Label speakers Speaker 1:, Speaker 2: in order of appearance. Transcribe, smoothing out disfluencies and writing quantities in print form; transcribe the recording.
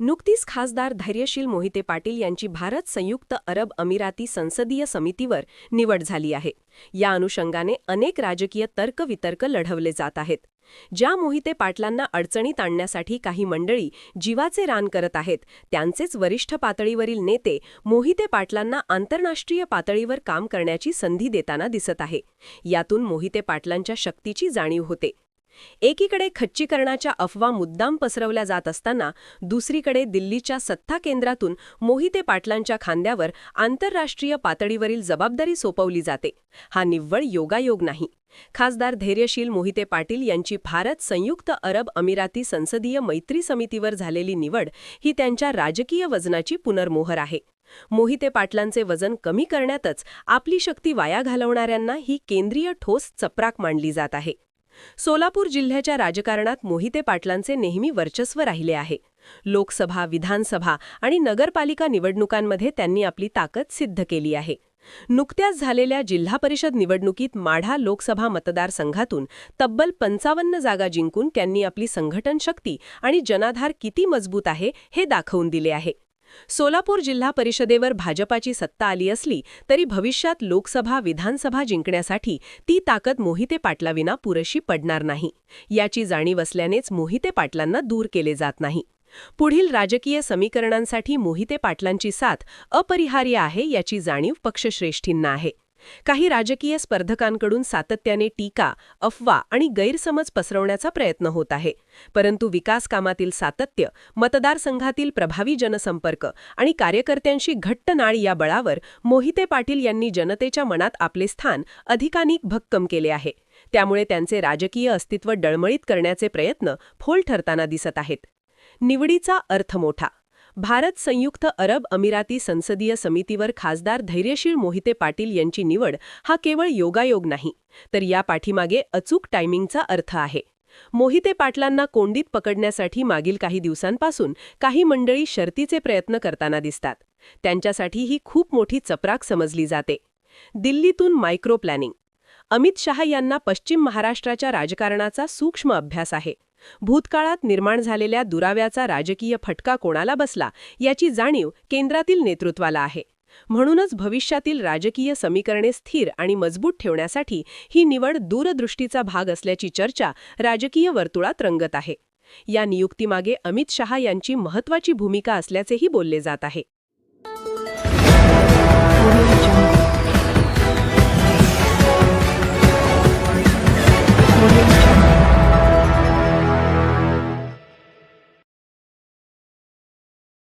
Speaker 1: नुकतीच खासदार धैर्यशील मोहिते पाटील यांची भारत संयुक्त अरब अमिराती संसदीय समितीवर निवड झाली आहे. या अनुषंगाने अनेक राजकीय तर्कवितर्क लढवले जात आहेत. ज्या मोहिते पाटलांना अडचणीत आणण्यासाठी काही मंडळी जीवाचे रान करत आहेत, त्यांचेच वरिष्ठ पातळीवरील नेते मोहिते पाटलांना आंतरराष्ट्रीय पातळीवर काम करण्याची संधी देताना दिसत आहे. यातून मोहिते पाटलांच्या शक्तीची जाणीव होते. एकीकडे खच्चीकरणाच्या अफवा मुद्दाम पसरवल्या जात असताना दुसरीकडे दिल्लीच्या सत्ता केंद्रातून मोहिते पाटलांच्या खांद्यावर आंतरराष्ट्रीय पातळीवरील जबाबदारी सोपवली जाते. हा निव्वळ योगायोग नाही. खासदार धैर्यशील मोहिते पाटील यांची भारत संयुक्त अरब अमिराती संसदीय मैत्री समितीवर झालेली निवड ही त्यांच्या राजकीय वजनाची पुनर्मोहर आहे. मोहिते पाटलांचे वजन कमी करण्यातच आपली शक्ती वाया घालवणाऱ्यांना ही केंद्रीय ठोस चपराक मांडली जात आहे. सोलापूर जिल्ह्याच्या राजकारणात मोहिते पाटलांचे नेहमी वर्चस्व राहिले आहे. लोकसभा, विधानसभा आणि नगरपालिका निवडणुकांमध्ये त्यांनी आपली ताकद सिद्ध केली आहे. नुकत्याच झालेल्या जिल्हा परिषद निवडणुकीत माढा लोकसभा मतदारसंघातून तब्बल 55 जागा जिंकून त्यांनी आपली संघटन शक्ती आणि जनाधार किती मजबूत आहे हे दाखवून दिले आहे. सोलापूर जिल्हा परिषदेवर भाजपाची सत्ता आली असली तरी भविष्यात लोकसभा, विधानसभा जिंकण्यासाठी ती ताकद मोहिते पाटलाविना पुरेशी पडणार नाही. याची जाणीव असल्यानेच मोहिते पाटलांना दूर केले जात नाही. पुढील राजकीय समीकरणांसाठी मोहिते पाटलांची साथ अपरिहार्य आहे याची जाणीव पक्षश्रेष्ठींना आहे. काही राजकीय स्पर्धकांकडून सातत्याने टीका, अफवा आणि गैरसमज पसरवण्याचा प्रयत्न होत आहे. परंतु विकास कामातील सातत्य, मतदारसंघातील प्रभावी जनसंपर्क आणि कार्यकर्त्यांशी घट्ट नाळ या बळावर मोहिते पाटील यांनी जनतेच्या मनात आपले स्थान अधिकाधिक भक्कम केले आहे. त्यामुळे त्यांचे राजकीय अस्तित्व डळमळीत करण्याचे प्रयत्न फोल ठरताना दिसत आहेत. निवडीचा अर्थ मोठा. भारत संयुक्त अरब अमिराती संसदीय समितीवर खासदार धैर्यशील मोहिते पाटील यांची निवड हा केवळ योगायोग नाही, तर या पाठीमागे अचूक टायमिंगचा अर्थ आहे. मोहिते पाटलांना कोंडीत पकडण्यासाठी मागील काही दिवसांपासून काही मंडळी शर्तीचे प्रयत्न करताना दिसतात. त्यांच्यासाठी ही खूप मोठी चपराक समजली जाते. दिल्लीतून मायक्रो प्लॅनिंग. अमित शहा यांना पश्चिम महाराष्ट्राच्या राजकारणाचा सूक्ष्म अभ्यास आहे. भूतकाळात निर्माण झालेल्या दुराव्याचा राजकीय फटका कोणाला बसला याची जाणीव केंद्रातील नेतृत्वाला आहे. म्हणूनच भविष्यातील राजकीय समीकरणे स्थिर आणि मजबूत ठेवण्यासाठी ही निवड दूरदृष्टीचा भाग असल्याची चर्चा राजकीय वर्तुळात रंगत आहे. या नियुक्तीमागे अमित शहा यांची महत्त्वाची भूमिका असल्याचेही बोलले जात आहे.